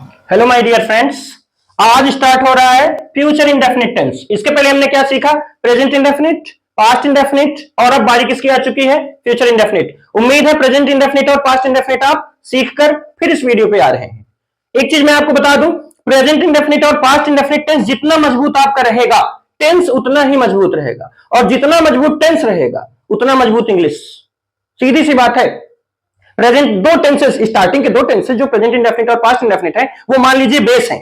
Hello my dear friends. आज start हो रहा है फ्यूचर इंडेफिनिट टेंस। इसके पहले हमने क्या सीखा? प्रेजेंट इंडेफिनिट, पास्ट इंडेफिनिट और अब बारी किसकी आ चुकी है? Future indefinite. उम्मीद है प्रेजेंट इंडेफिनिट और पास्ट इंडेफिनिट आप सीखकर फिर इस वीडियो पे आ रहे हैं। एक चीज मैं आपको बता दूं, प्रेजेंट इंडेफिनिट और पास्ट इंडेफिनिट टेंस जितना मजबूत आपका रहेगा, टेंस उतना ही मजबूत रहेगा, और जितना मजबूत टेंस रहेगा उतना मजबूत इंग्लिश। सीधी सी बात है। प्रेजेंट दो टेंसेस, स्टार्टिंग के दो टेंसेस जो प्रेजेंट इंडेफिनिट और पास्ट इंडेफिनिट है, वो मान लीजिए बेस है,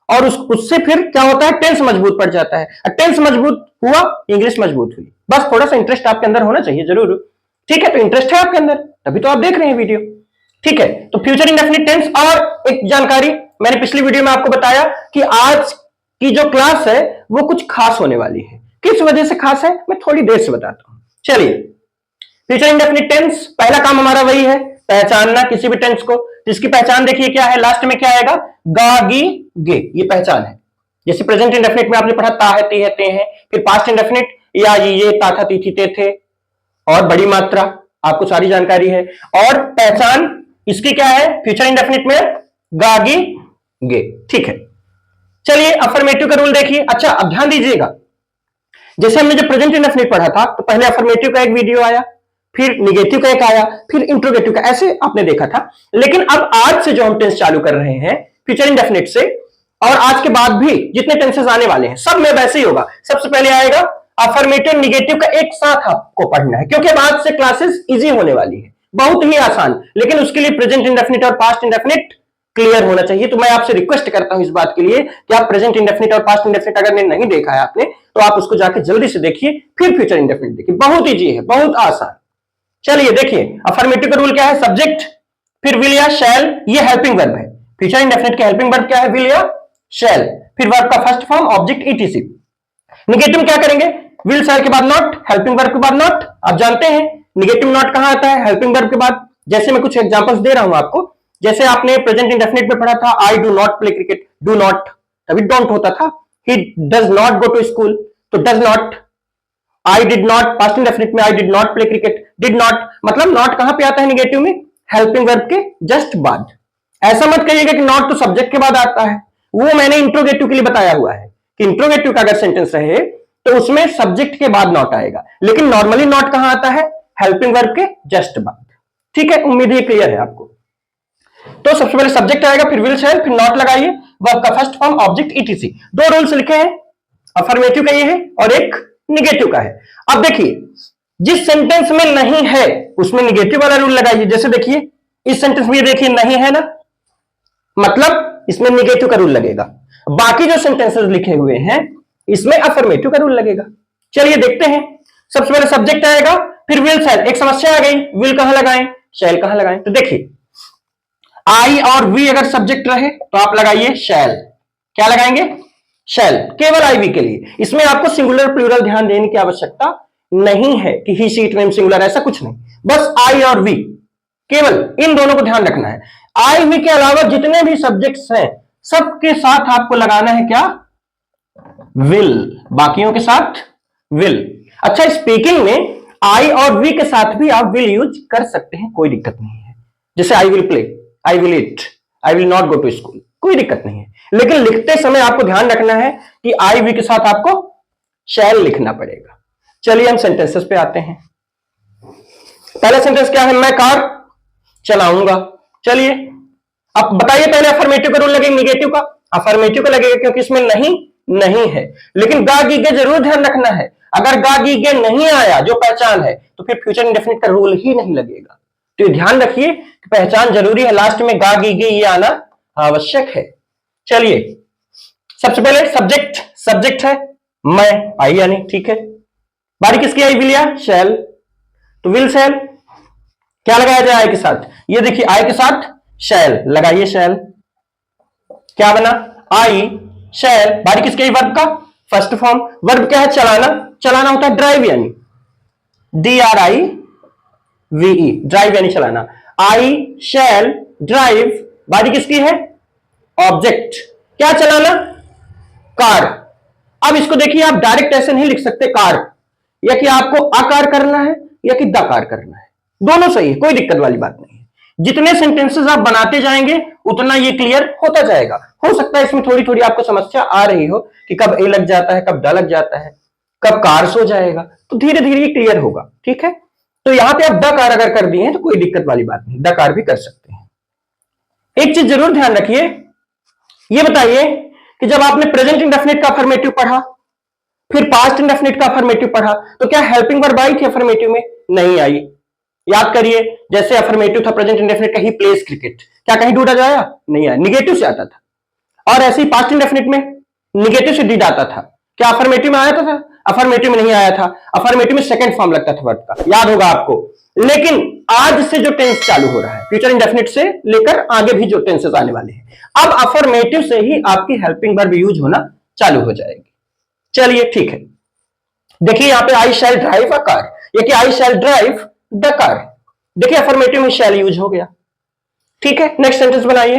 और उससे फिर क्या होता है? टेंस मजबूत पड़ जाता है। टेंस मजबूत हुआ, इंग्लिश मजबूत हुई। बस थोड़ा सा इंटरेस्ट आपके अंदर होना चाहिए जरूर। ठीक है, तो इंटरेस्ट है आपके अंदर, तभी तो आप देख रहे हैं वीडियो। ठीक है, तो फ्यूचर इंडेफिनिट टेंस। और एक जानकारी मैंने पिछली वीडियो में आपको बताया कि आज की जो क्लास है वो कुछ खास होने वाली है। किस वजह से खास है मैं थोड़ी देर से बताता हूं। चलिए, फ्यूचर इंडेफिनिट टेंस, पहला काम हमारा वही है, पहचानना किसी भी टेंस को। जिसकी पहचान देखिए क्या है, लास्ट में क्या आएगा? गा गी गे, ये पहचान है। जैसे प्रेजेंट इंडेफिनिट में आपने पढ़ा ता है, ती है, ते है। फिर पास्ट इंडेफिनिट या ये ता था, ती थी, ते थे, और बड़ी मात्रा, आपको सारी जानकारी है। और पहचान इसकी क्या है फ्यूचर इंडेफिनिट में? गा गी गे। ठीक है, चलिए अफर्मेटिव का रूल देखिए। अच्छा, अब ध्यान दीजिएगा, जैसे हमने जब प्रेजेंट इंडेफिनिट पढ़ा था तो पहले अफर्मेटिव का एक वीडियो आया, फिर निगेटिव का एक आया, फिर इंट्रोगेटिव का, ऐसे आपने देखा था। लेकिन अब आज से जो हम टेंस चालू कर रहे हैं फ्यूचर इंडेफिनिट से, और आज के बाद भी जितने टेंसेस आने वाले हैं सब में वैसे ही होगा। सबसे पहले आएगा अफर्मेटिव निगेटिव का एक साथ आपको पढ़ना है, क्योंकि अब आज से क्लासेस इजी होने वाली है, बहुत ही आसान। लेकिन उसके लिए प्रेजेंट इंडेफिनिट और पास्ट इंडेफिनिट क्लियर होना चाहिए। तो मैं आपसे रिक्वेस्ट करता हूं इस बात के लिए कि आप प्रेजेंट इंडेफिनिट और पास्ट इंडेफिनिट अगर नहीं देखा है आपने, तो आप उसको जाके जल्दी से देखिए, फिर फ्यूचर इंडेफिनिट देखिए। बहुत इजी है, बहुत आसान। चलिए देखिए, अफर्मेटिव का रूल क्या है? सब्जेक्ट, फिर विल या शैल, ये हेल्पिंग वर्ब है। फ्यूचर इंडेफिनिट के हेल्पिंग वर्ब क्या है? विल या शैल, फिर वर्ब का first form object etc. Negative क्या करेंगे? विल शैल के बाद नॉट, हेल्पिंग वर्ब के बाद नॉट। आप जानते हैं निगेटिव नॉट कहां आता है? हेल्पिंग वर्ब के बाद। जैसे मैं कुछ एग्जांपल्स दे रहा हूं आपको। जैसे आपने प्रेजेंट इंडेफिनिट में पढ़ा था, I do not play cricket, do not तभी डोंट होता था। He does not go to school, तो does not. I did not, past indefinite में I did not play cricket, did not. मतलब नॉट कहां पे आता है निगेटिव में? हेल्पिंग वर्ब के जस्ट बाद। ऐसा मत कहिएगा कि नॉट तो सब्जेक्ट के बाद आता है, वो मैंने इंट्रोगेटिव के लिए बताया हुआ है कि इंट्रोगेटिव का अगर सेंटेंस रहे तो उसमें सब्जेक्ट के बाद नॉट आएगा, लेकिन नॉर्मली नॉट कहां आता है? हेल्पिंग वर्ब के जस्ट बाद। ठीक है, उम्मीद ये क्लियर है आपको। तो सबसे पहले सब्जेक्ट आएगा, फिर विल शैल, फिर नॉट लगाइए, वर्ब का फर्स्ट फॉर्म ऑब्जेक्ट ईटीसी। दो रूल्स लिखे हैं, अफर्मेटिव का ये है और एक निगेटिव का है। अब देखिए, जिस सेंटेंस में नहीं है उसमें निगेटिव वाला रूल लगाइए। जैसे देखिए इस सेंटेंस में, ये देखिए नहीं है ना, मतलब इसमें निगेटिव का रूल लगेगा। बाकी जो सेंटेंसेस लिखे हुए हैं इसमें अफर्मेटिव का रूल लगेगा। चलिए देखते हैं। सबसे पहले सब्जेक्ट आएगा, फिर विल शैल। एक समस्या आ गई, विल कहां लगाएं, शैल कहां लगाएं? तो देखिए, आई और वी अगर सब्जेक्ट रहे तो आप लगाइए शैल। क्या लगाएंगे? शैल, केवल आई वी के लिए। इसमें आपको सिंगुलर प्लूरल ध्यान देने की आवश्यकता नहीं है कि ही सी इट नेम सिंगुलर, ऐसा कुछ नहीं। बस आई और वी, केवल इन दोनों को ध्यान रखना है। आई वी के अलावा जितने भी सब्जेक्ट्स हैं सबके साथ आपको लगाना है क्या? विल। बाकियों के साथ विल। अच्छा, स्पीकिंग में आई और वी के साथ भी आप विल यूज कर सकते हैं, कोई दिक्कत नहीं है। जैसे I will play, I will eat, I will not go to school, कोई दिक्कत नहीं है। लेकिन लिखते समय आपको ध्यान रखना है कि आई वी के साथ आपको शैल लिखना पड़ेगा। चलिए हम सेंटेंसेस पे आते हैं। पहला सेंटेंस क्या है? मैं कार चलाऊंगा। चलिए अब बताइए, पहले अफर्मेटिव का रूल लगेगा निगेटिव का? अफर्मेटिव का लगेगा क्योंकि इसमें नहीं है। लेकिन गा गी गे जरूर ध्यान रखना है। अगर गा गी गे नहीं आया जो पहचान है, तो फिर फ्यूचर इंडेफिनिट का रूल ही नहीं लगेगा। तो ध्यान रखिए कि पहचान जरूरी है, लास्ट में गा गी गे ये आना आवश्यक है। चलिए सबसे पहले सब्जेक्ट है मैं, आई यानी, ठीक है। बारी किसकी आई? विल या शैल, तो विल शैल। क्या लगाया जाए आई के साथ? ये देखिए आई के साथ शैल लगाइए, शैल। क्या बना? आई शैल। बारी किसकी आई? वर्ब का फर्स्ट फॉर्म। वर्ब क्या है? चलाना। चलाना होता है ड्राइव, यानी DRIVE, ड्राइव यानी चलाना। आई शैल ड्राइव। बारी किसकी है? ऑब्जेक्ट। क्या चलाना? कार। अब इसको देखिए, आप डायरेक्ट ऐसे नहीं लिख सकते कार, या कि आपको आकार करना है या कि दकार करना है, दोनों सही है, कोई दिक्कत वाली बात नहीं है। जितने सेंटेंसेस आप बनाते जाएंगे उतना ये क्लियर होता जाएगा। हो सकता है इसमें थोड़ी थोड़ी आपको समस्या आ रही हो कि कब ए लग जाता है, कब ड लग जाता है, कब कार्स हो जाएगा, तो धीरे धीरे ये क्लियर होगा। ठीक है, तो यहां पे आप डकार अगर कर दिए हैं तो कोई दिक्कत वाली बात नहीं, डकार भी कर सकते हैं। एक चीज जरूर ध्यान रखिए, ये बताइए कि जब आपने प्रेजेंट इंडेफिनिट का अफर्मेटिव पढ़ा, फिर पास्ट इंडेफिनिट का अफर्मेटिव पढ़ा, तो क्या हेल्पिंग वर्ब आई थी अफर्मेटिव में? नहीं आई। याद करिए, जैसे अफर्मेटिव था प्रेजेंट इंडेफिनिट का, ही प्लेस क्रिकेट, क्या कहीं डूडा जाया? नहीं आया, निगेटिव से आता था। और ऐसे ही पास्ट इंडेफिनिट में निगेटिव से डिड आता था, क्या अफर्मेटिव में आया था? अफर्मेटिव में नहीं आया था, अफर्मेटिव में सेकंड फॉर्म लगता था वर्ब का, याद होगा आपको। लेकिन आज से जो टेंस चालू हो रहा है, फ्यूचर इंडेफिनिट से लेकर आगे भी जो टेंसेस आने वाले हैं, अब अफर्मेटिव से ही आपकी हेल्पिंग वर्ब यूज होना चालू हो जाएगी। चलिए ठीक है, देखिए यहां पे आई शैल ड्राइव अ कार, ये कि आई शैल ड्राइव द कार, देखिए अफर्मेटिव में शैल यूज हो गया। ठीक है, नेक्स्ट सेंटेंस बनाइए।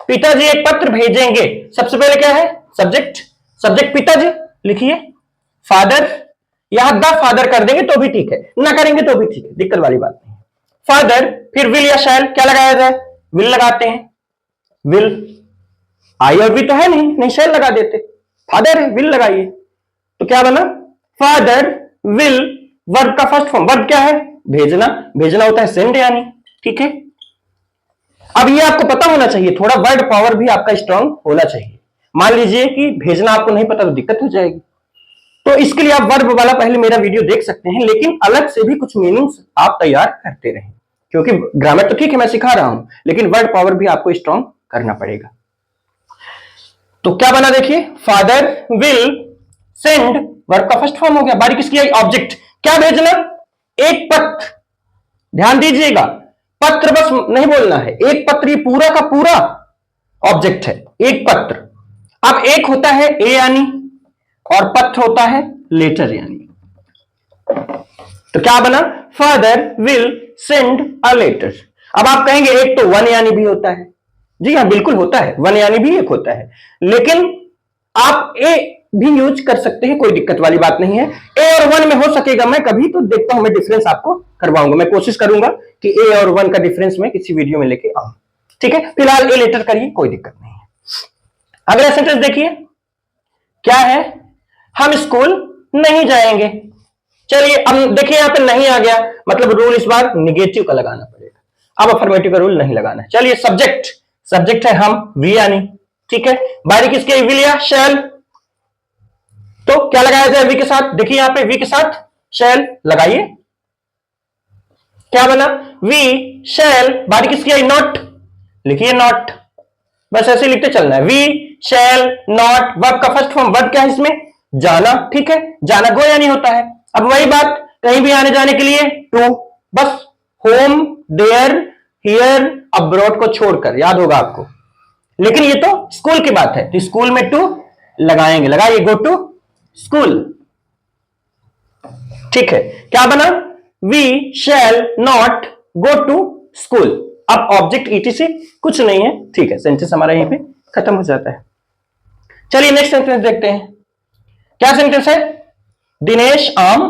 पिताजी एक पत्र भेजेंगे, सबसे पहले क्या है? सब्जेक्ट, सब्जेक्ट पिताजी लिखिए, फादर, यहां द फादर कर देंगे तो भी ठीक है, ना करेंगे तो भी ठीक है, दिक्कत वाली बात नहीं। फादर, फिर विल या शैल, क्या लगाया जाए? विल लगाते हैं, विल, आई और भी तो है नहीं, नहीं शैल लगा देते, फादर है, विल लगाइए, तो क्या बना? फादर विल, वर्ब का फर्स्ट फॉर्म, वर्ब क्या है? भेजना, भेजना होता है सेंड यानी। ठीक है, अब ये आपको पता होना चाहिए, थोड़ा वर्ड पावर भी आपका स्ट्रांग होना चाहिए। मान लीजिए कि भेजना आपको नहीं पता तो दिक्कत हो जाएगी, तो इसके लिए आप वर्ब वाला पहले मेरा वीडियो देख सकते हैं, लेकिन अलग से भी कुछ मीनिंग्स आप तैयार करते रहें, क्योंकि ग्रामर तो ठीक है मैं सिखा रहा हूं, लेकिन वर्ड पावर भी आपको स्ट्रांग करना पड़ेगा। तो क्या बना देखिए, फादर विल सेंड, वर्ब का फर्स्ट फॉर्म हो गया, बारी किसकी आई? ऑब्जेक्ट, क्या भेजना? एक पत्र, ध्यान दीजिएगा, पत्र बस नहीं बोलना है, एक पत्र, ये पूरा का पूरा ऑब्जेक्ट है, एक पत्र। अब एक होता है ए यानी, और पत्र होता है लेटर यानी, तो क्या बना? Father will send a letter. अब आप कहेंगे एक तो वन यानी भी होता है, जी हाँ बिल्कुल होता है, वन यानी भी एक होता है, लेकिन आप ए भी यूज कर सकते हैं, कोई दिक्कत वाली बात नहीं है। ए और वन में हो सकेगा, मैं कभी तो देखता हूं, मैं डिफरेंस आपको करवाऊंगा, मैं कोशिश करूंगा कि ए और वन का डिफरेंस मैं किसी वीडियो में लेके आऊं। ठीक है, फिलहाल ए लेटर करिए, कोई दिक्कत नहीं है। अगला सेंटेंस देखिए, क्या है? हम स्कूल नहीं जाएंगे। चलिए अब देखिए, यहां पे नहीं आ गया, मतलब रूल इस बार निगेटिव का लगाना पड़ेगा, अब अफर्मेटिव का रूल नहीं लगाना है। चलिए सब्जेक्ट, सब्जेक्ट है हम, वी यानी, ठीक है, बारी किसके? विल या शैल, तो क्या लगाया जाए वी के साथ? देखिए यहां पे वी के साथ शैल लगाइए, क्या बना? वी शैल, बारी किसकी आई? नॉट, लिखिए नॉट, बस ऐसे लिखते चलना है, वी शैल नॉट, वर्ब का फर्स्ट फॉर्म, वर्ब क्या है इसमें? जाना, ठीक है, जाना गो यानी होता है। अब वही बात, कहीं भी आने जाने के लिए टू, बस होम, देयर, हियर, अब्रॉड को छोड़कर, याद होगा आपको, लेकिन ये तो स्कूल की बात है, तो स्कूल में टू लगाएंगे, लगाइए, गो टू स्कूल। ठीक है, क्या बना? We shall not go to school. अब ऑब्जेक्ट ईटीसी कुछ नहीं है, ठीक है, सेंटेंस हमारा यहीं पे खत्म हो जाता है। चलिए नेक्स्ट सेंटेंस देखते हैं, क्या सेंटेंस है? दिनेश आम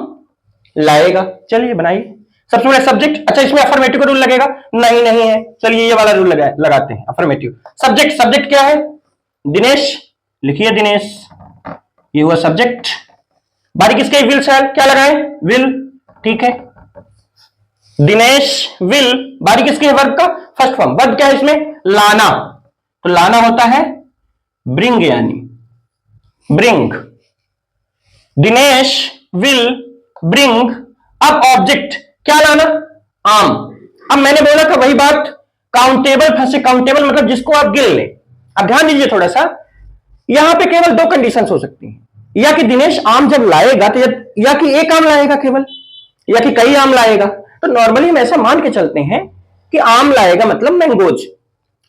लाएगा। चलिए बनाइए, सबसे पहले सब्जेक्ट, अच्छा इसमें अफर्मेटिव का रूल लगेगा? नहीं नहीं है, चलिए ये वाला रूल लगाते हैं, अफर्मेटिव। सब्जेक्ट, सब्जेक्ट क्या है? दिनेश, लिखिए दिनेश, ये हुआ सब्जेक्ट, बारी किसके? विल शैल, क्या लगाए? विल, ठीक है, दिनेश विल, बारी किसके? वर्ब का फर्स्ट फॉर्म, वर्ब क्या है इसमें? लाना, तो लाना होता है ब्रिंग यानी, ब्रिंग, दिनेश विल ब्रिंग, अब ऑब्जेक्ट क्या लाना? आम। अब मैंने बोला था वही बात, काउंटेबल फंसे, काउंटेबल मतलब जिसको आप गिन ले। अब ध्यान दीजिए थोड़ा सा, यहां पे केवल दो कंडीशंस हो सकती हैं, या कि दिनेश आम जब लाएगा तो या कि एक आम लाएगा केवल, या कि कई आम लाएगा। तो नॉर्मली हम ऐसा मान के चलते हैं कि आम लाएगा मतलब मैंगोज,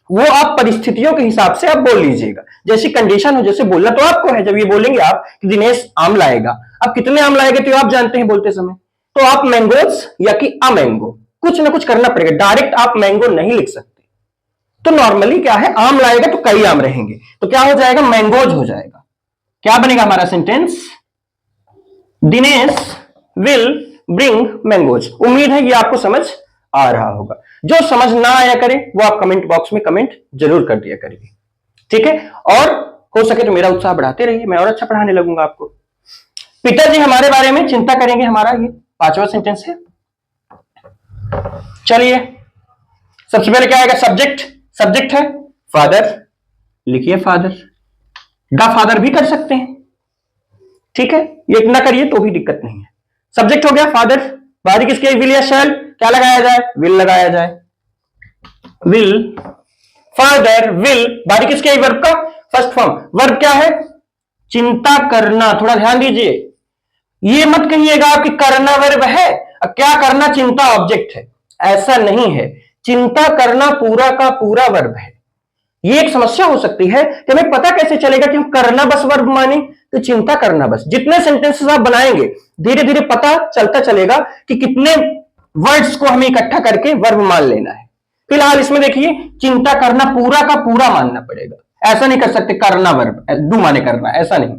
वो आप परिस्थितियों के हिसाब से आप बोल लीजिएगा, जैसी कंडीशन हो, जैसे बोलना तो आपको है, जब ये बोलेंगे आप कि दिनेश आम लाएगा, अब कितने आम लाएगा तो आप जानते हैं बोलते समय, तो आप मैंगोज या कि अ मैंगो, कुछ ना कुछ करना पड़ेगा, डायरेक्ट आप मैंगो नहीं लिख सकते। तो नॉर्मली क्या है, आम लाएगा तो कई आम रहेंगे, तो क्या हो जाएगा? मैंगोज हो जाएगा। क्या बनेगा हमारा sentence? Dinesh will bring mangoes. उम्मीद है ये आपको समझ आ रहा होगा। जो समझ ना आया करे वो आप कमेंट बॉक्स में कमेंट जरूर कर दिया करिए, ठीक है। और हो सके तो मेरा उत्साह बढ़ाते रहिए, मैं और अच्छा पढ़ाने लगूंगा आपको। पिताजी हमारे बारे में चिंता करेंगे, हमारा ये 5वां सेंटेंस है। चलिए सबसे पहले क्या आएगा, सब्जेक्ट। सब्जेक्ट है फादर, लिखिए फादर। द फादर भी कर सकते हैं, ठीक है, ये ना करिए तो भी दिक्कत नहीं है। सब्जेक्ट हो गया फादर, बारी किसके, विल या शैल, क्या लगाया जाए, विल लगाया जाए, विल। फादर विल, बारी किसके, वर्ब का फर्स्ट फॉर्म। वर्ब क्या है, चिंता करना। थोड़ा ध्यान दीजिए, ये मत कहिएगा कि करना वर्ब है, क्या करना चिंता ऑब्जेक्ट है, ऐसा नहीं है। चिंता करना पूरा का पूरा वर्ब है। ये एक समस्या हो सकती है कि हमें पता कैसे चलेगा कि हम करना बस वर्ब माने तो चिंता करना बस। जितने सेंटेंसेस आप बनाएंगे धीरे धीरे पता चलता चलेगा कि कितने वर्ड्स को हमें इकट्ठा करके वर्ब मान लेना है। फिलहाल इसमें देखिए, चिंता करना पूरा का पूरा मानना पड़ेगा, ऐसा नहीं कर सकते करना वर्ब डू माने करना, ऐसा नहीं।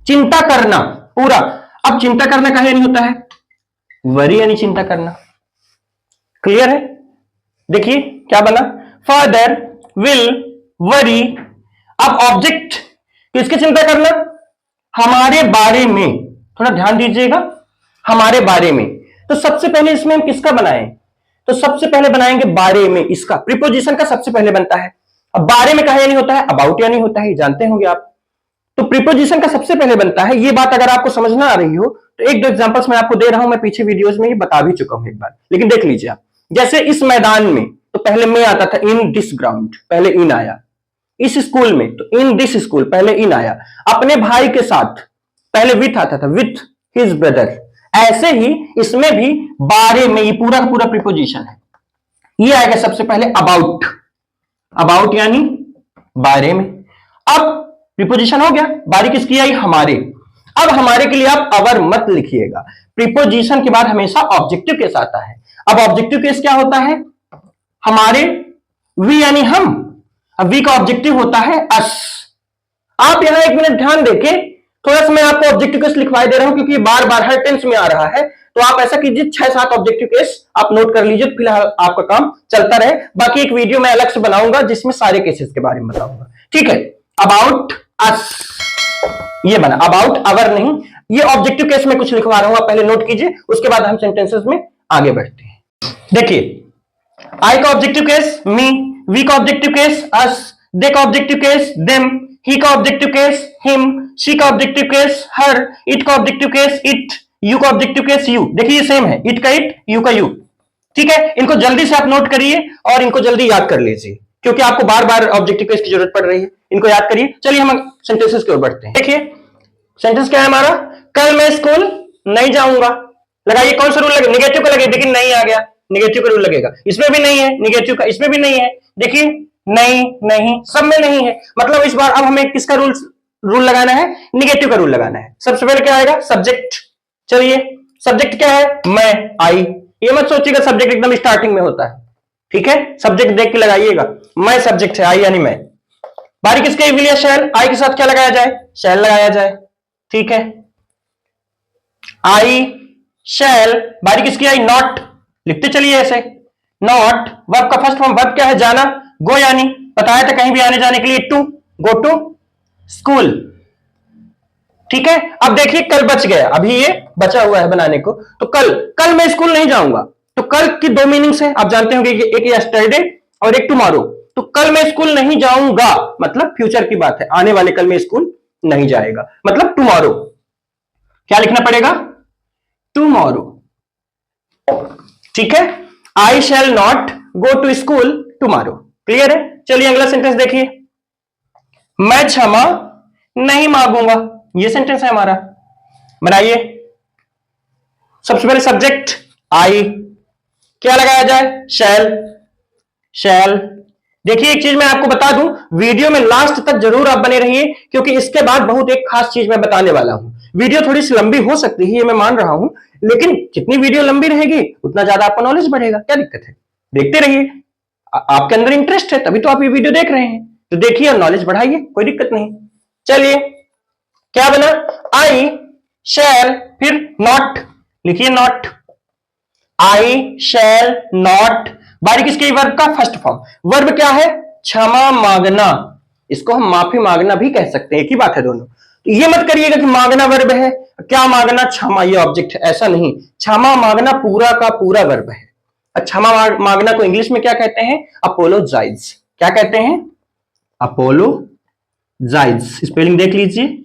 चिंता करना पूरा। अब चिंता करना कहा नहीं होता है, वरी यानी चिंता करना। क्लियर है, देखिए क्या बना, फादर विल वरी। अब ऑब्जेक्ट किसकी चिंता करना, हमारे बारे में। थोड़ा ध्यान दीजिएगा, हमारे बारे में। तो सबसे पहले इसमें हम किसका बनाएं, तो सबसे पहले बनाएंगे बारे में, इसका प्रीपोजिशन का सबसे पहले बनता है। अब बारे में कहा यानी होता है, अबाउट यानी होता है, जानते होंगे आप। तो प्रीपोजिशन का सबसे पहले बनता है। ये बात अगर आपको समझ ना आ रही हो तो एक दो एग्जांपल्स मैं आपको दे रहा हूं, मैं पीछे वीडियोस में ये बता भी चुका हूं एक बार, लेकिन देख लीजिए आप। जैसे इस मैदान में तो पहले में आता था, इन दिस ग्राउंड, पहले इन आया। इस स्कूल में तो इन दिस स्कूल, पहले इन आया। अपने भाई के साथ पहले विथ आता था, विथ हिज ब्रदर। ऐसे ही इसमें भी बारे में ये पूरा का पूरा प्रीपोजिशन है। ये आएगा सबसे पहले अबाउट, अबाउट यानी बारे में। अब प्रीपोजिशन हो गया, बारी किसकी आई, हमारे। अब हमारे के लिए आप अवर मत लिखिएगा, प्रीपोजिशन के बाद हमेशा ऑब्जेक्टिव केस आता है। अब ऑब्जेक्टिव केस क्या होता है, हमारे, वी यानी हम। अब वी का ऑब्जेक्टिव होता है अस। आप यहां एक मिनट ध्यान देके, थोड़ा सा मैं आपको ऑब्जेक्टिव केस लिखवाई दे रहा हूं क्योंकि बार बार हर टेंस में आ रहा है। तो आप ऐसा कीजिए, 6-7 ऑब्जेक्टिव केस आप नोट कर लीजिए, फिलहाल आपका काम चलता रहे। बाकी एक वीडियो मैं अलग से बनाऊंगा जिसमें सारे केसेस के बारे में बताऊंगा, ठीक है। अबाउट अस, ये बना, अबाउट अवर नहीं। ये ऑब्जेक्टिव केस में कुछ लिखवा रहा हूं, आप पहले नोट कीजिए, उसके बाद हम सेंटेंसेस में आगे बढ़ते हैं। देखिए, आई का ऑब्जेक्टिव केस मी, वी का ऑब्जेक्टिव केस अस, दे का ऑब्जेक्टिव केस देम, ही का ऑब्जेक्टिव केस हिम, शी का ऑब्जेक्टिव केस हर, इट का ऑब्जेक्टिव केस इट, यू का ऑब्जेक्टिव केस यू। देखिए ये सेम है, इट का इट, यू का यू, ठीक है। इनको जल्दी से आप नोट करिए और इनको जल्दी याद कर लीजिए क्योंकि आपको बार बार ऑब्जेक्टिव केस की जरूरत पड़ रही है। इनको याद करिए। चलिए हम सेंटेंसेस की ओर बढ़ते हैं। देखिए सेंटेंस क्या है हमारा, कल मैं स्कूल नहीं जाऊंगा। लगाइए कौन सा रूल लगे, निगेटिव का लगे, देखिए नहीं आ गया, निगेटिव का रूल लगेगा। इसमें भी नहीं है निगेटिव का, इसमें भी नहीं है, देखिए नहीं नहीं, सब में नहीं है। मतलब इस बार अब हमें किसका रूल रूल लगाना है, निगेटिव का रूल लगाना है। सबसे पहले क्या आएगा, सब्जेक्ट। चलिए सब्जेक्ट क्या है, मैं, आई। ये मत सोचिएगा सब्जेक्ट एकदम स्टार्टिंग में होता है, ठीक है। सब्जेक्ट देख के लगाइएगा, मैं सब्जेक्ट है, आई यानी मैं। बारी किसके, विल या शैल, आई के साथ क्या लगाया जाए, शैल लगाया जाए, ठीक है। आई शैल, बारी किसकी आई, नॉट, लिखते चलिए ऐसे, नॉट। वर्ब का फर्स्ट फॉर्म, वर्ब क्या है, जाना, गो यानी बताया था कहीं भी आने जाने के लिए, टू, गो टू स्कूल, ठीक है। अब देखिए कल बच गया, अभी ये बचा हुआ है बनाने को। तो कल, कल मैं स्कूल नहीं जाऊंगा। तो कल की दो मीनिंग्स है, आप जानते होंगे, एक यस्टरडे और एक टुमारो। तो कल मैं स्कूल नहीं जाऊंगा मतलब फ्यूचर की बात है, आने वाले कल में स्कूल नहीं जाएगा, मतलब टुमारो। क्या लिखना पड़ेगा, टुमारो, ठीक है। I shall not go to school tomorrow. Clear है। चलिए अगला सेंटेंस देखिए, मैं क्षमा नहीं मांगूंगा। ये सेंटेंस है हमारा, बनाइए। सबसे पहले सब्जेक्ट आई, क्या लगाया जाए, शैल, शैल। देखिए एक चीज मैं आपको बता दूं, वीडियो में लास्ट तक जरूर आप बने रहिए क्योंकि इसके बाद बहुत एक खास चीज मैं बताने वाला हूं। वीडियो थोड़ी सी लंबी हो सकती है, ये मैं मान रहा हूं, लेकिन जितनी वीडियो लंबी रहेगी उतना ज्यादा आपका नॉलेज बढ़ेगा। क्या दिक्कत है, देखते रहिए। आपके अंदर इंटरेस्ट है तभी तो आप ये वीडियो देख रहे हैं, तो देखिए और नॉलेज बढ़ाइए, कोई दिक्कत नहीं। चलिए क्या बना, आई शैल, फिर नॉट, लिखिए नॉट। आई शैल नॉट, बारी किसकी? वर्ब का फर्स्ट फॉर्म। वर्ब क्या है? क्षमा मांगना, इसको हम माफी मांगना भी कह सकते हैं, एक ही बात है दोनों। तो ये मत करिएगा कि मांगना वर्ब है, क्या मांगना? क्षमा ये ऑब्जेक्ट है, ऐसा नहीं। क्षमा मांगना पूरा का पूरा वर्ब है। क्षमा मांगना को इंग्लिश में क्या कहते हैं? अपोलोजाइज। क्या कहते हैं? अपोलोजाइज। स्पेलिंग देख लीजिए,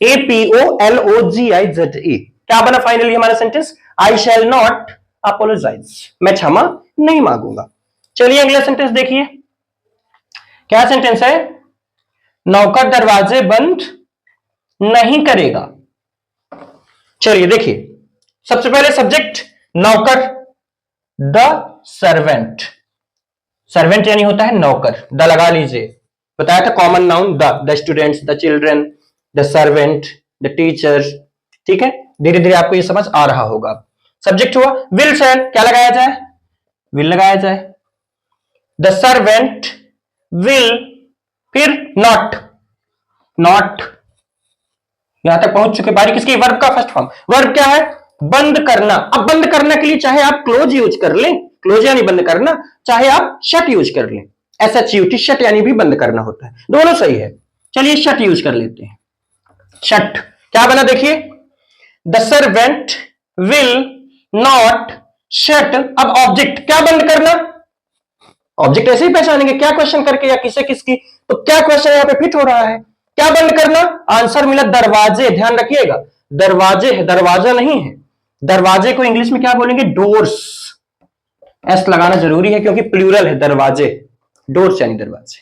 APOLOGIZE। क्या बना फाइनली हमारा sentence? I shall not apologise, मैं क्षमा नहीं मांगूंगा। चलिए अगला सेंटेंस देखिए, क्या सेंटेंस है? नौकर दरवाजे बंद नहीं करेगा। चलिए देखिए, सबसे पहले सब्जेक्ट नौकर, द सर्वेंट। सर्वेंट यानी होता है नौकर, द लगा लीजिए, बताया था common noun the students, the children, the servant, the teacher. ठीक है, धीरे धीरे आपको ये समझ आ रहा होगा। सब्जेक्ट हुआ विल शैल, क्या लगाया जाए? विल लगाया जाए। द सर्वेंट विल, फिर नॉट, नॉट यहां तक पहुंच चुके। बारी किसकी? वर्ब का फर्स्ट फॉर्म। वर्ब क्या है? बंद करना। अब बंद करने के लिए चाहे आप क्लोज यूज कर लें, क्लोज यानी बंद करना, चाहे आप शट यूज कर लें, SHUT, शट यानी भी बंद करना होता है, दोनों सही है। चलिए शट यूज कर लेते हैं। शट क्या बना देखिए, the servant will not shut. अब ऑब्जेक्ट क्या बंद करना? ऑब्जेक्ट ऐसे ही पहचानेंगे, क्या क्वेश्चन करके या किसे किसकी, तो क्या क्वेश्चन यहां पे फिट हो रहा है? क्या बंद करना? आंसर मिला दरवाजे। ध्यान रखिएगा, दरवाजे है, दरवाजा नहीं है। दरवाजे को इंग्लिश में क्या बोलेंगे? डोर्स। एस लगाना जरूरी है क्योंकि प्लूरल है दरवाजे, डोर्स यानी दरवाजे।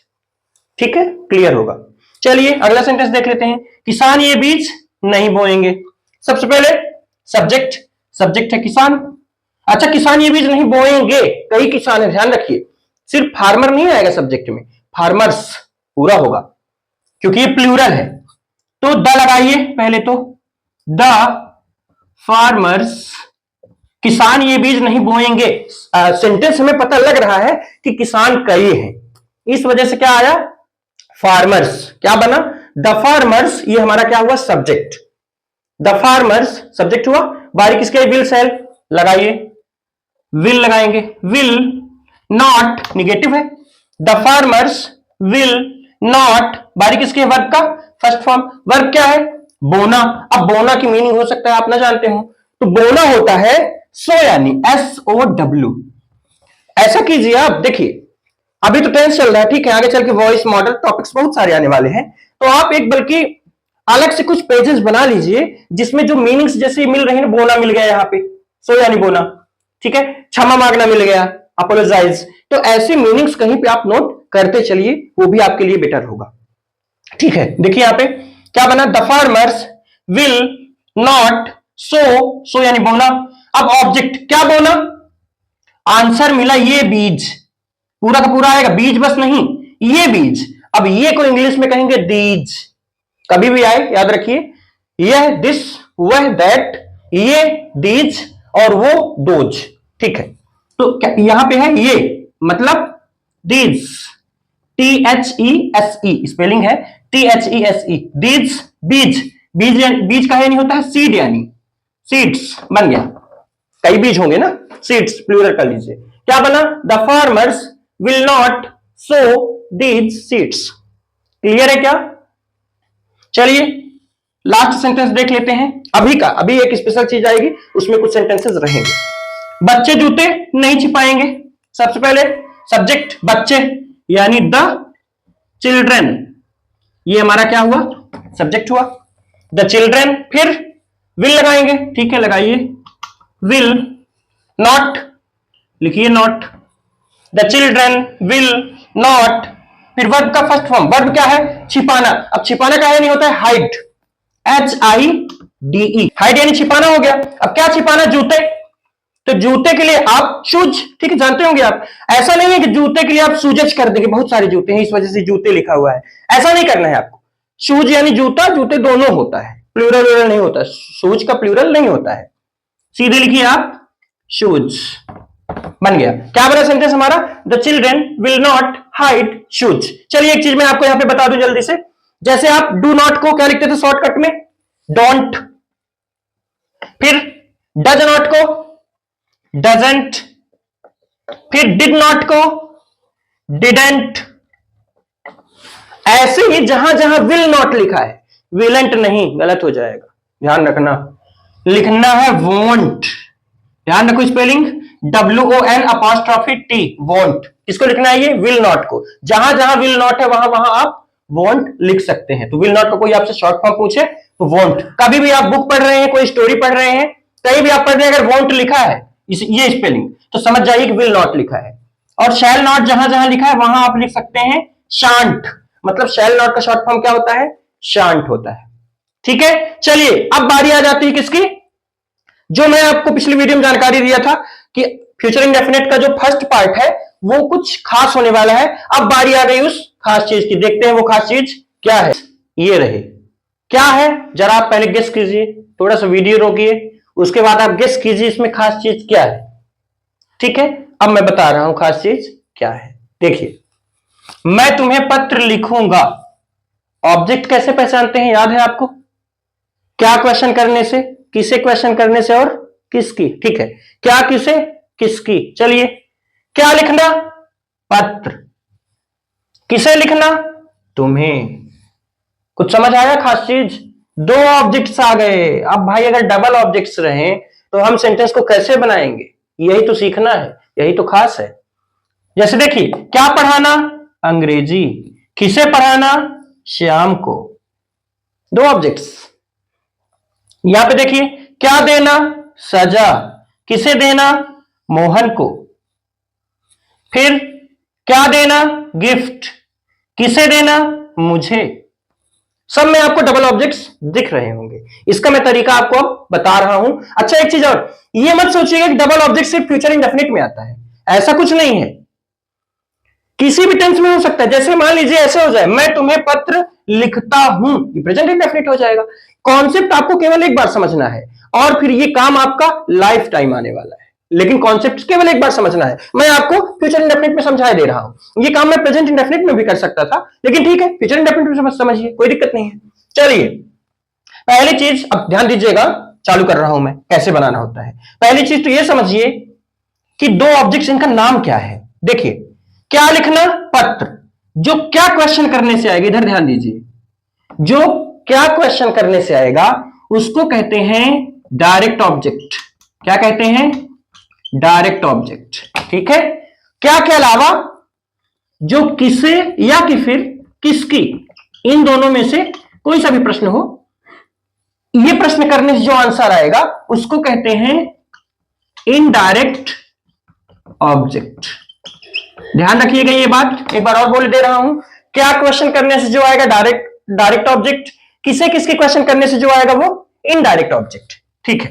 ठीक है, क्लियर होगा। चलिए अगला सेंटेंस देख लेते हैं, किसान ये बीज नहीं बोएंगे। सबसे पहले सब्जेक्ट, सब्जेक्ट है किसान। अच्छा, किसान ये बीज नहीं बोएंगे, कई किसान है, ध्यान रखिए, सिर्फ फार्मर नहीं आएगा सब्जेक्ट में, फार्मर्स पूरा होगा क्योंकि ये प्लूरल है। तो द लगाइए पहले, तो द फार्मर्स, किसान ये बीज नहीं बोएंगे। सेंटेंस हमें पता लग रहा है कि किसान कई हैं, इस वजह से क्या आया? फार्मर्स। क्या बना? द फार्मर्स, ये हमारा क्या हुआ? सब्जेक्ट। द फार्मर्स सब्जेक्ट हुआ। बारी किसके? विल शैल लगाइए, विल लगाएंगे। विल नॉट निगेटिव है, द फार्मर्स विल नॉट, बारी किसके? वर्ब का फर्स्ट फॉर्म। वर्ब क्या है? बोना। अब बोना की मीनिंग हो सकता है आप ना जानते हो, तो बोना होता है सो यानी SOW। ऐसा कीजिए आप, देखिए अभी तो टेंस चल रहा है, ठीक है, आगे चल के वॉइस मॉडल टॉपिक्स बहुत सारे आने वाले हैं, तो आप एक बल्कि अलग से कुछ पेजेस बना लीजिए जिसमें जो मीनिंग्स जैसे मिल रही है, बोना मिल गया यहाँ पे, सो यानी बोना, ठीक है, क्षमा मांगना मिल गया, अपोलोजाइज, तो ऐसे मीनिंग्स कहीं पे आप नोट करते चलिए, वो भी आपके लिए बेटर होगा। ठीक है, देखिए यहां पे क्या बना? The farmers will not sow, sow यानी बोना। अब ऑब्जेक्ट क्या बोना? आंसर मिला ये बीज, पूरा का पूरा आएगा, बीज बस नहीं, ये बीज। अब ये को इंग्लिश में कहेंगे दीज, कभी भी आए याद रखिए, यह, दिस, वह, दैट, ये, दीज और वो दोज। ठीक है, तो यहां पे है ये, मतलब दीज, THESE स्पेलिंग है, THESE, दीज, बीज, बीज, बीज का नहीं होता है सीड, यानी सीड्स बन गया, कई बीज होंगे ना, सीड्स प्लूरल कर लीजिए। क्या बना? The farmers will not so these seeds. Clear है क्या? चलिए लास्ट सेंटेंस देख लेते हैं अभी का, अभी एक स्पेशल चीज आएगी, उसमें कुछ सेंटेंसेस रहेंगे। बच्चे जूते नहीं छिपाएंगे। सबसे पहले सब्जेक्ट बच्चे यानी द चिल्ड्रन, ये हमारा क्या हुआ? सब्जेक्ट हुआ, द चिल्ड्रन। फिर विल लगाएंगे, ठीक है, लगाइए, विल नॉट लिखिए, not, the children will not. फिर वर्ब का फर्स्ट फॉर्म, वर्ब क्या है? छिपाना। अब छिपाना का नहीं होता है हाइड, HIDE, हाइड यानी छिपाना हो गया। अब क्या छिपाना? जूते, तो जूते के लिए आप शूज, ठीक है, जानते होंगे आप, ऐसा नहीं है कि जूते के लिए आप सूजज कर देंगे, बहुत सारे जूते हैं इस वजह से जूते लिखा हुआ है, ऐसा नहीं करना है आपको। शूज यानी जूता, जूते दोनों होता है, प्लूरल नहीं होता, शूज का प्लूरल नहीं होता है, सीधे लिखिए आप शूज, बन गया। क्या बना सेंटेंस हमारा? The children will not hide shoes. चलिए एक चीज मैं आपको यहां पे बता दूं जल्दी से, जैसे आप डू नॉट को क्या लिखते थे शॉर्टकट में? डोंट। फिर डज नॉट को डजंट, फिर डिड नॉट को डिडेंट। ऐसे ही जहां जहां विल नॉट लिखा है, विलेंट नहीं, गलत हो जाएगा, ध्यान रखना। लिखना है वोंट, ध्यान रखो स्पेलिंग, WON''T, वोंट। किसको लिखना है? ये विल नॉट को। जहां जहां विल नॉट है वहां वहां आप वोंट लिख सकते हैं। तो विल नॉट को कोई आपसे शॉर्ट फॉर्म पूछे तो वोंट। कभी भी आप बुक पढ़ रहे हैं, कोई स्टोरी पढ़ रहे हैं, कहीं भी आप पढ़ रहे हैं, अगर वोंट लिखा है ये स्पेलिंग, तो समझ जाइए कि विल नॉट लिखा है। और शैल नॉट जहां जहां लिखा है वहां आप लिख सकते हैं शांट, मतलब शैल नॉट का शॉर्ट फॉर्म क्या होता है? शांट होता है। ठीक है, चलिए अब बारी आ जाती है किसकी? जो मैं आपको पिछली वीडियो में जानकारी दिया था कि फ्यूचर इंडेफिनिट का जो फर्स्ट पार्ट है वो कुछ खास होने वाला है। अब बारी आ गई उस खास चीज की, देखते हैं वो खास चीज क्या है। ये रहे, क्या है जरा आप पहले गेस कीजिए, थोड़ा सा वीडियो रोकिए, उसके बाद आप गेस कीजिए इसमें खास चीज क्या है। ठीक है, अब मैं बता रहा हूं खास चीज क्या है। देखिए, मैं तुम्हें पत्र लिखूंगा, ऑब्जेक्ट कैसे पहचानते हैं याद है आपको? क्या क्वेश्चन करने से, किसे क्वेश्चन करने से और किसकी। ठीक है, क्या किसे किसकी। चलिए, क्या लिखना? पत्र। किसे लिखना? तुम्हें। कुछ समझ आया खास चीज? दो ऑब्जेक्ट्स आ गए। अब भाई अगर डबल ऑब्जेक्ट्स रहे तो हम सेंटेंस को कैसे बनाएंगे, यही तो सीखना है, यही तो खास है। जैसे देखिए, क्या पढ़ाना? अंग्रेजी। किसे पढ़ाना? श्याम को। दो ऑब्जेक्ट्स। यहां पे देखिए, क्या देना? सजा। किसे देना? मोहन को। फिर क्या देना? गिफ्ट। किसे देना? मुझे। सब में आपको डबल ऑब्जेक्ट्स दिख रहे होंगे। इसका मैं तरीका आपको अब बता रहा हूं। अच्छा, एक चीज और, ये मत सोचिएगा कि डबल ऑब्जेक्ट सिर्फ फ्यूचर इंडेफिनिट में आता है, ऐसा कुछ नहीं है। किसी भी टेंस में हो सकता है। जैसे मान लीजिए ऐसे हो जाए, मैं तुम्हें पत्र लिखता हूं, ये प्रेजेंट इंडेफिनिट हो जाएगा। कॉन्सेप्ट आपको केवल एक बार समझना है और फिर ये काम आपका लाइफ टाइम आने वाला है। लेकिन कॉन्सेप्ट केवल एक बार समझना है। मैं आपको फ्यूचर इंडेफिनिट में समझा दे रहा हूं, ये काम मैं प्रेजेंट इंडेफिनिट में भी कर सकता था, लेकिन ठीक है, फ्यूचर इंडेफिनिट में समझिए, कोई दिक्कत नहीं है। चलिए, पहली चीज अब ध्यान दीजिएगा, चालू कर रहा हूं मैं, कैसे बनाना होता है। पहली चीज तो यह समझिए कि दो ऑब्जेक्ट्स, इनका नाम क्या है। देखिए, क्या लिखना? पत्र। जो क्या क्वेश्चन करने से आएगा, इधर ध्यान दीजिए, जो क्या क्वेश्चन करने से आएगा उसको कहते हैं डायरेक्ट ऑब्जेक्ट। क्या कहते हैं? Direct object. ठीक है, क्या के अलावा जो किसे या कि फिर किसकी, इन दोनों में से कोई सा भी प्रश्न हो, ये प्रश्न करने से जो आंसर आएगा उसको कहते हैं इनडायरेक्ट ऑब्जेक्ट। ध्यान रखिएगा ये बात, एक बार और बोल दे रहा हूं। क्या क्वेश्चन करने से जो आएगा डायरेक्ट ऑब्जेक्ट, किसे किसके क्वेश्चन करने से जो आएगा वो इनडायरेक्ट ऑब्जेक्ट। ठीक है,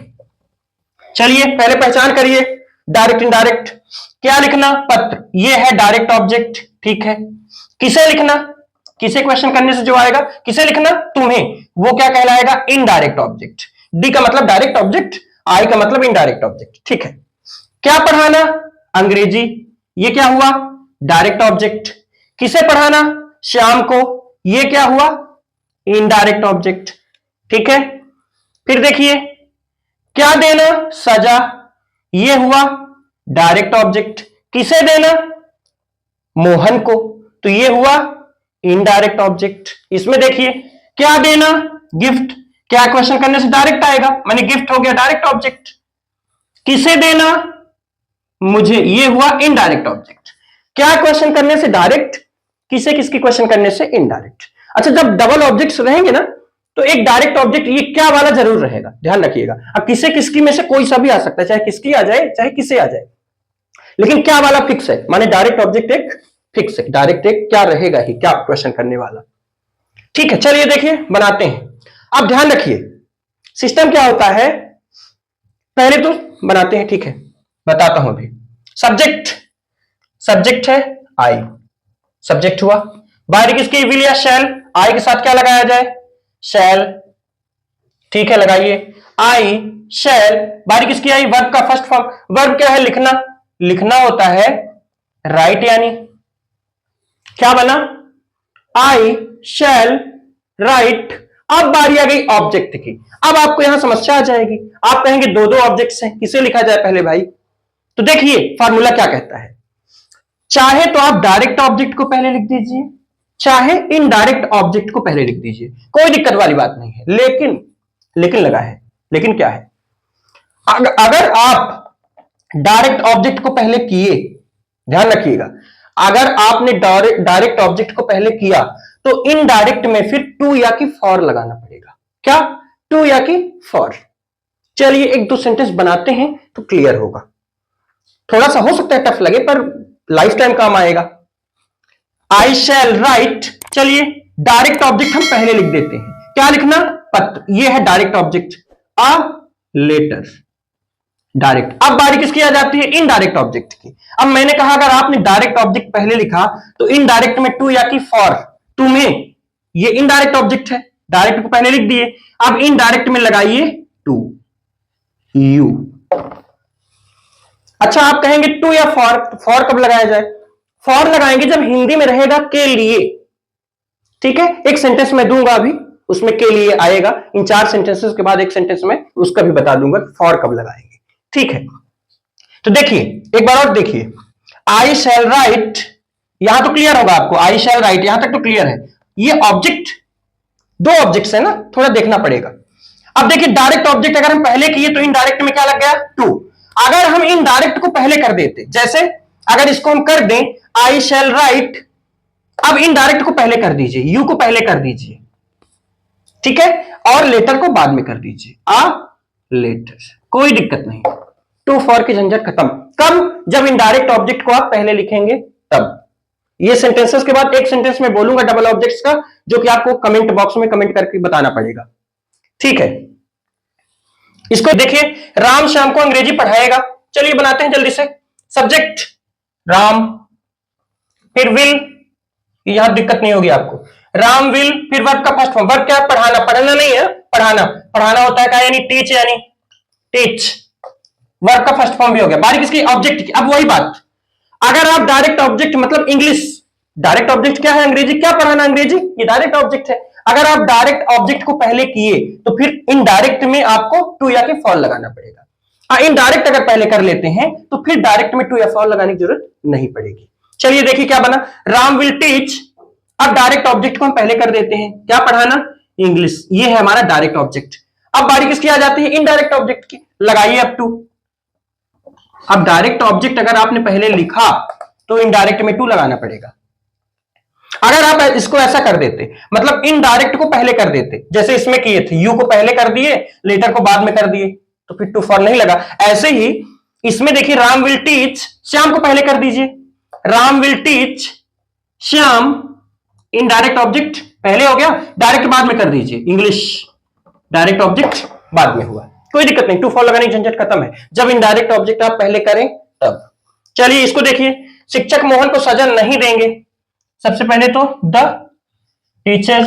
चलिए पहले पहचान करिए डायरेक्ट इनडायरेक्ट। क्या लिखना? पत्र, ये है डायरेक्ट ऑब्जेक्ट। ठीक है, किसे लिखना? किसे क्वेश्चन करने से जो आएगा, किसे लिखना? तुम्हें, वो क्या कहलाएगा? Indirect object. डी का मतलब डायरेक्ट ऑब्जेक्ट, आई का मतलब इनडायरेक्ट ऑब्जेक्ट। ठीक है, क्या पढ़ाना? अंग्रेजी, ये क्या हुआ? Direct object. किसे पढ़ाना? श्याम को, ये क्या हुआ? Indirect object. ठीक है, फिर देखिए, क्या देना? सजा, ये हुआ डायरेक्ट ऑब्जेक्ट। किसे देना? मोहन को, तो ये हुआ इनडायरेक्ट ऑब्जेक्ट। इसमें देखिए, क्या देना? गिफ्ट, क्या क्वेश्चन करने से डायरेक्ट आएगा, माने गिफ्ट हो गया डायरेक्ट ऑब्जेक्ट। किसे देना? मुझे, ये हुआ इनडायरेक्ट ऑब्जेक्ट। क्या क्वेश्चन करने से डायरेक्ट, किसे किसकी क्वेश्चन करने से इनडायरेक्ट। अच्छा, जब डबल ऑब्जेक्ट्स रहेंगे ना तो एक डायरेक्ट ऑब्जेक्ट ये क्या वाला जरूर रहेगा, ध्यान रखिएगा। अब किसे किसकी में से कोई सा भी आ सकता है, चाहे किसकी आ जाए चाहे किसे आ जाए, लेकिन क्या वाला फिक्स है, माने डायरेक्ट ऑब्जेक्ट एक फिक्स है, डायरेक्ट एक क्या रहेगा ही, क्या क्वेश्चन करने वाला। ठीक है, चलिए देखिए बनाते हैं। अब ध्यान रखिए सिस्टम क्या होता है, पहले तो बनाते हैं। ठीक है, बताता हूं अभी। सब्जेक्ट, सब्जेक्ट है आई, सब्जेक्ट हुआ। बाहरी किसकी? विल या शैल। आई के साथ क्या लगाया जाए? शैल। ठीक है, लगाइए आई शैल। बारी किसकी आई? वर्ब का फर्स्ट फॉर्म। वर्ब क्या है? लिखना। लिखना होता है राइट, यानी क्या बना? आई शैल राइट। अब बारी आ गई ऑब्जेक्ट की। अब आपको यहां समस्या आ जाएगी, आप कहेंगे दो दो ऑब्जेक्ट्स हैं, किसे लिखा जाए पहले भाई? तो देखिए फार्मूला क्या कहता है, चाहे तो आप डायरेक्ट ऑब्जेक्ट को पहले लिख दीजिए, चाहे इनडायरेक्ट ऑब्जेक्ट को पहले लिख दीजिए, कोई दिक्कत वाली बात नहीं है। लेकिन लगा है, लेकिन क्या है, अगर आप डायरेक्ट ऑब्जेक्ट को पहले किए, ध्यान रखिएगा, अगर आपने डायरेक्ट ऑब्जेक्ट को पहले किया तो इनडायरेक्ट में फिर टू या कि फॉर लगाना पड़ेगा। क्या? टू या कि फॉर। चलिए एक दो सेंटेंस बनाते हैं तो क्लियर होगा। थोड़ा सा हो सकता है टफ लगे पर लाइफ टाइम काम आएगा। आई शैल राइट, चलिए डायरेक्ट ऑब्जेक्ट हम पहले लिख देते हैं। क्या लिखना? पत्र। यह है direct object, a letter. Direct. अब बारी किसकी आ जाती है? इनडायरेक्ट ऑब्जेक्ट की। अब मैंने कहा अगर आपने डायरेक्ट ऑब्जेक्ट पहले लिखा तो इनडायरेक्ट में टू या कि फॉर, टू में ये इनडायरेक्ट ऑब्जेक्ट है, डायरेक्ट को पहले लिख दिए। अब इनडायरेक्ट में लगाइए टू, यू। अच्छा आप कहेंगे टू या फॉर, फॉर कब लगाया जाए? फॉर लगाएंगे जब हिंदी में रहेगा के लिए। ठीक है, एक सेंटेंस में दूंगा अभी, उसमें के लिए आएगा। इन 4 सेंटेंसेस के बाद एक सेंटेंस में उसका भी बता दूंगा फॉर कब लगाएंगे। ठीक है, तो देखिए एक बार और देखिए, आई शैल राइट, यहां तो क्लियर होगा आपको, आई शैल राइट यहां तक तो क्लियर है। ये ऑब्जेक्ट, दो ऑब्जेक्ट्स है ना, थोड़ा देखना पड़ेगा। अब देखिए डायरेक्ट ऑब्जेक्ट अगर हम पहले किए तो इनडायरेक्ट में क्या लग गया? टू। अगर हम इनडायरेक्ट को पहले कर देते, जैसे अगर इसको हम कर दें आई शैल राइट, अब इनडायरेक्ट को पहले कर दीजिए, यू को पहले कर दीजिए, ठीक है, और लेटर को बाद में कर दीजिए, आ लेटर, कोई दिक्कत नहीं। टू फॉर की झंझट खत्म। कब? जब इनडायरेक्ट ऑब्जेक्ट को आप पहले लिखेंगे तब। ये सेंटेंसेस के बाद एक सेंटेंस में बोलूंगा डबल ऑब्जेक्ट्स का, जो कि आपको कमेंट बॉक्स में कमेंट करके बताना पड़ेगा। ठीक है, इसको देखिए, राम श्याम को अंग्रेजी पढ़ाएगा। चलिए बनाते हैं जल्दी से। सब्जेक्ट राम, फिर विल, यहां दिक्कत नहीं होगी आपको, राम विल, फिर वर्ब का फर्स्ट फॉर्म। वर्ब क्या? पढ़ाना, पढ़ना नहीं है, पढ़ाना। पढ़ाना होता है क्या? यानी टीच, यानी टीच, वर्ब का फर्स्ट फॉर्म भी हो गया। बारी किसकी? ऑब्जेक्ट की। अब वही बात, अगर आप डायरेक्ट ऑब्जेक्ट मतलब इंग्लिश, डायरेक्ट ऑब्जेक्ट क्या है? अंग्रेजी। क्या पढ़ाना? अंग्रेजी, ये डायरेक्ट ऑब्जेक्ट है। अगर आप डायरेक्ट ऑब्जेक्ट को पहले किए तो फिर इनडायरेक्ट में आपको टू या कि फॉर लगाना पड़ेगा। इनडायरेक्ट अगर पहले कर लेते हैं तो फिर डायरेक्ट में टू या फॉर लगाने की जरूरत नहीं पड़ेगी। चलिए देखिए क्या बना, राम विल टीच। अब डायरेक्ट ऑब्जेक्ट को हम पहले कर देते हैं, क्या पढ़ाना? इंग्लिश, ये है हमारा डायरेक्ट ऑब्जेक्ट। अब बारी किसकी आ जाती है? इनडायरेक्ट ऑब्जेक्ट की। लगाइए अब टू। अब डायरेक्ट ऑब्जेक्ट अगर आपने पहले लिखा तो इनडायरेक्ट में टू लगाना पड़ेगा। अगर आप इसको ऐसा कर देते, मतलब इनडायरेक्ट को पहले कर देते, जैसे इसमें किए थे, यू को पहले कर दिए, लेटर को बाद में कर दिए, तो फिर टू फॉर नहीं लगा। ऐसे ही इसमें देखिए, राम विल टीच, श्याम को पहले कर दीजिए, Ram will teach Shyam, indirect object पहले हो गया, डायरेक्ट बाद में कर दीजिए, इंग्लिश, डायरेक्ट ऑब्जेक्ट बाद में हुआ, कोई दिक्कत नहीं, टू फॉर लगाने की झंझट खत्म है। जब इनडायरेक्ट ऑब्जेक्ट आप पहले करें तब। चलिए इसको देखिए, शिक्षक मोहन को सजा नहीं देंगे। सबसे पहले तो द टीचर,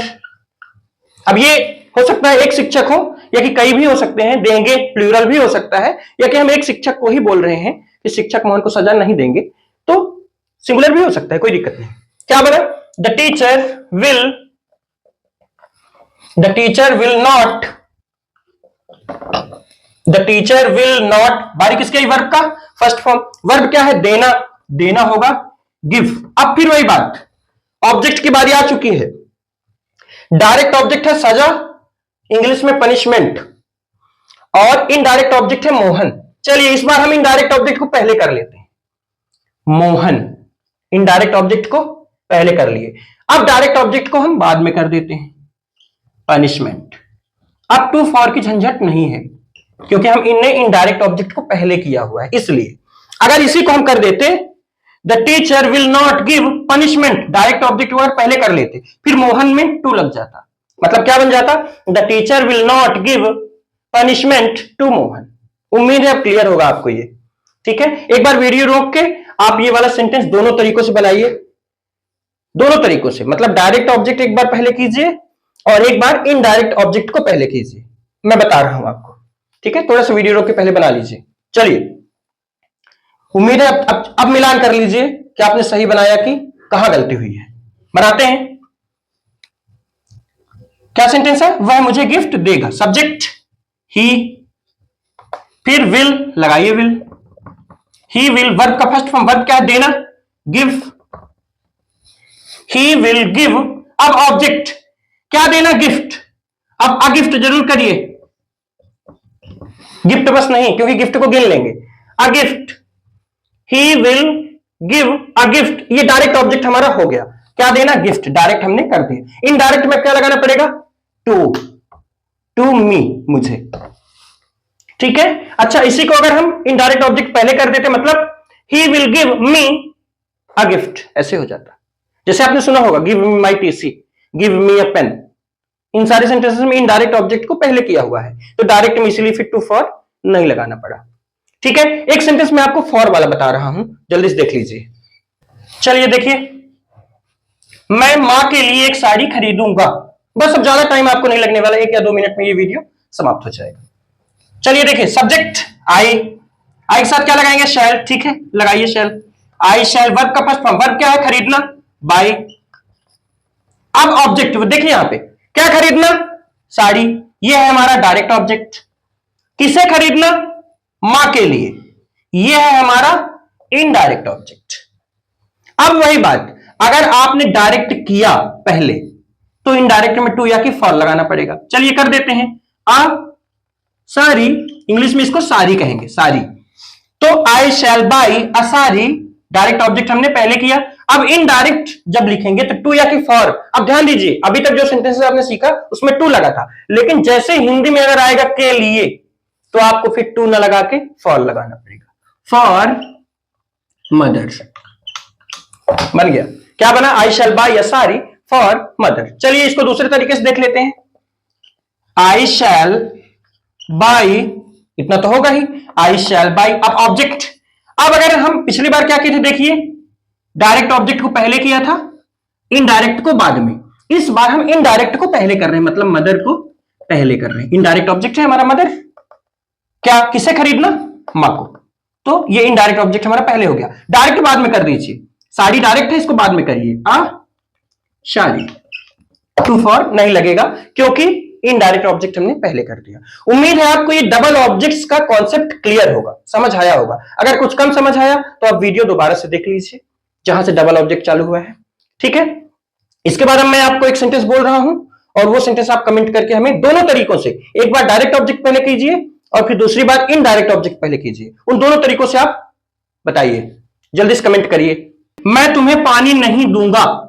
अब ये हो सकता है एक शिक्षक हो या कि कई भी हो सकते हैं, देंगे प्लूरल भी हो सकता है, या कि हम एक शिक्षक को ही बोल रहे हैं कि शिक्षक मोहन को सजा नहीं देंगे, तो सिंगुलर भी हो सकता है, कोई दिक्कत नहीं। क्या बना? The teacher will not, the teacher will not, बारी किसकी आई? वर्ब का फर्स्ट फॉर्म। वर्ब क्या है? देना, देना होगा गिव। अब फिर वही बात, ऑब्जेक्ट की बारी आ चुकी है। डायरेक्ट ऑब्जेक्ट है सजा, इंग्लिश में पनिशमेंट, और इनडायरेक्ट ऑब्जेक्ट है मोहन। चलिए इस बार हम इनडायरेक्ट ऑब्जेक्ट को पहले कर लेते हैं, मोहन, इनडायरेक्ट ऑब्जेक्ट को पहले कर लिए। अब डायरेक्ट ऑब्जेक्ट को हम बाद में कर देते हैं, पनिशमेंट। अब टू फॉर की झंझट नहीं है, क्योंकि हम इनने इनडायरेक्ट ऑब्जेक्ट को पहले किया हुआ है, इसलिए। अगर इसी को हम कर देते, the teacher will not give punishment, direct object word पहले कर लेते, फिर मोहन में टू लग जाता, मतलब क्या बन जाता? The teacher will not give punishment to Mohan. उम्मीद है अब क्लियर होगा आपको ये, ठीक है। एक बार वीडियो रोक के आप ये वाला सेंटेंस दोनों तरीकों से बनाइए, दोनों तरीकों से, मतलब डायरेक्ट ऑब्जेक्ट एक बार पहले कीजिए और एक बार इनडायरेक्ट ऑब्जेक्ट को पहले कीजिए, मैं बता रहा हूं आपको, ठीक है। थोड़ा सा वीडियो रोक के पहले बना लीजिए। चलिए, उम्मीद है अब मिलान कर लीजिए कि आपने सही बनाया कि कहां गलती हुई है। बनाते हैं। क्या सेंटेंस है? वह मुझे गिफ्ट देगा, सब्जेक्ट ही, फिर विल, लगाइए विल, ही विल, वर्ब का फर्स्ट फॉर्म, वर्ब क्या है, देना, गिव, ही विल गिव। अब ऑब्जेक्ट क्या देना, गिफ्ट। अब अ गिफ्ट जरूर करिए, गिफ्ट बस नहीं, क्योंकि गिफ्ट को गिन लेंगे। A gift, he will give a gift, ये डायरेक्ट ऑब्जेक्ट हमारा हो गया। क्या देना, गिफ्ट, डायरेक्ट हमने कर दिया। इनडायरेक्ट में क्या लगाना पड़ेगा, टू, टू मी, मुझे। ठीक है, अच्छा इसी को अगर हम इनडायरेक्ट ऑब्जेक्ट पहले कर देते, मतलब he will give me a gift, ऐसे हो जाता। जैसे आपने सुना होगा, गिव मी माई टीसी, गिव मी अ पेन। इन सारे सेंटेंसेस में इनडायरेक्ट ऑब्जेक्ट को पहले किया हुआ है, तो डायरेक्ट में इसीलिए फिर टू फॉर नहीं लगाना पड़ा। ठीक है, एक सेंटेंस मैं आपको फॉर वाला बता रहा हूं, जल्दी से देख लीजिए। चलिए देखिए, मैं मां के लिए एक साड़ी खरीदूंगा। बस अब ज्यादा टाइम आपको नहीं लगने वाला, 1 या 2 मिनट में ये वीडियो समाप्त हो जाएगा। चलिए देखिए, सब्जेक्ट आई, आई के साथ क्या लगाएंगे, शैल। ठीक है, लगाइए शैल। आई शैल, वर्ब का फर्स्ट फॉर्म, वर्ब क्या है, खरीदना, बाय। अब ऑब्जेक्ट देखिए यहां पे, क्या खरीदना, साड़ी, ये है हमारा डायरेक्ट ऑब्जेक्ट। किसे खरीदना, मां के लिए, ये है हमारा इनडायरेक्ट ऑब्जेक्ट। अब वही बात, अगर आपने डायरेक्ट किया पहले, तो इनडायरेक्ट में टू या कि फॉर लगाना पड़ेगा। चलिए कर देते हैं, आ सारी, इंग्लिश में इसको सारी कहेंगे, सारी। तो आई शैल बाई अ सारी, डायरेक्ट ऑब्जेक्ट हमने पहले किया। अब इनडायरेक्ट जब लिखेंगे तो टू या कि फॉर। अब ध्यान दीजिए, अभी तक जो सेंटेंसेस आपने सीखा उसमें टू लगा था, लेकिन जैसे हिंदी में अगर आएगा के लिए, तो आपको फिर टू ना लगा के फॉर लगाना पड़ेगा। फॉर मदर, बन गया। क्या बना, आई शैल बाई अ सारी फॉर मदर। चलिए इसको दूसरे तरीके से देख लेते हैं। आई शैल बाई, इतना तो होगा ही, आई शैल बाई। अब ऑब्जेक्ट, अब अगर हम पिछली बार क्या किए थे, देखिए डायरेक्ट ऑब्जेक्ट को पहले किया था, इनडायरेक्ट को बाद में। इस बार हम इनडायरेक्ट को पहले कर रहे हैं, मतलब मदर को पहले कर रहे हैं। इनडायरेक्ट ऑब्जेक्ट है हमारा मदर, क्या, किसे खरीदना, मां को। तो ये इनडायरेक्ट ऑब्जेक्ट हमारा पहले हो गया, डायरेक्ट बाद में कर दीजिए। साड़ी डायरेक्ट है, इसको बाद में करिए, आ शादी, टू फॉर नहीं लगेगा, क्योंकि इनडायरेक्ट ऑब्जेक्ट हमने पहले कर दिया। उम्मीद है आपको ये डबल ऑब्जेक्ट्स का कॉन्सेप्ट क्लियर होगा, समझ आया होगा। अगर कुछ कम समझ आया तो आप वीडियो दोबारा से देख लीजिए, जहां से डबल ऑब्जेक्ट चालू हुआ है। ठीक है, इसके बाद मैं आपको एक सेंटेंस बोल रहा हूं, और वो सेंटेंस आप कमेंट करके हमें दोनों तरीकों से, एक बार डायरेक्ट ऑब्जेक्ट पहले कीजिए और फिर दूसरी बार इनडायरेक्ट ऑब्जेक्ट पहले कीजिए। उन दोनों तरीकों से आप बताइए, जल्दी से कमेंट करिए। मैं तुम्हें पानी नहीं दूंगा,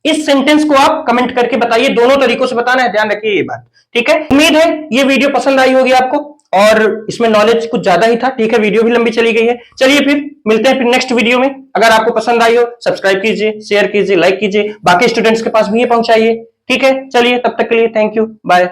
इस सेंटेंस को आप कमेंट करके बताइए, दोनों तरीकों से बताना है, ध्यान रखिए ये बात। ठीक है, उम्मीद है ये वीडियो पसंद आई होगी आपको, और इसमें नॉलेज कुछ ज्यादा ही था। ठीक है, वीडियो भी लंबी चली गई है। चलिए फिर मिलते हैं फिर नेक्स्ट वीडियो में। अगर आपको पसंद आई हो, सब्सक्राइब कीजिए, शेयर कीजिए, लाइक कीजिए, बाकी स्टूडेंट्स के पास भी ये पहुंचाइए। ठीक है, चलिए तब तक के लिए थैंक यू, बाय।